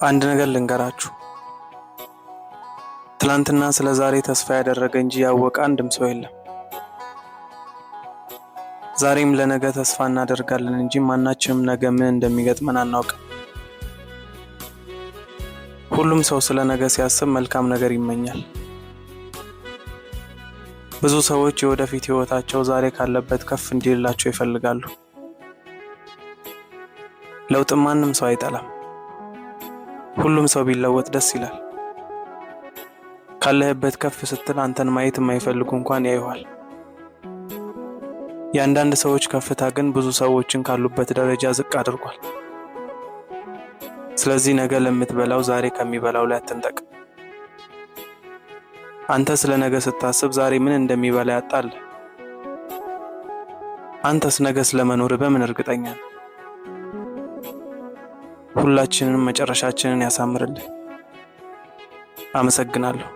አንድ ነገር ልንገራችሁ። ትላንትና ስለ ዛሬ ተስፋ ያደረገ እንጂ ያወቀ አንድም ሰው የለም። ዛሬም ለነገ ተስፋ እናደርጋለን እንጂ ማናችንም ነገ ምን እንደሚገጥመን አናውቅም። ሁሉም ሰው ስለ ነገ ሲያስብ መልካም ነገር ይመኛል። ብዙ ሰዎች የወደፊት ህይወታቸው ዛሬ ካለበት ከፍ እንዲልላቸው ይፈልጋሉ። ለውጥ ማንም ሰው አይጠላም። ሁሉም ሰው ቢለወጥ ደስ ይላል። ካለህበት ከፍ ስትል አንተን ማየት የማይፈልጉ እንኳን ያዩሃል። የአንዳንድ ሰዎች ከፍታ ግን ብዙ ሰዎችን ካሉበት ደረጃ ዝቅ አድርጓል። ስለዚህ ነገ ለምትበላው ዛሬ ከሚበላው ላይ አትንጠቅ። አንተ ስለ ነገ ስታስብ ዛሬ ምን እንደሚበላ ያጣል። አንተስ ነገ ስለመኖር በምን እርግጠኛ ነህ? ሁላችንንም መጨረሻችንን ያሳምርልን። አመሰግናለሁ።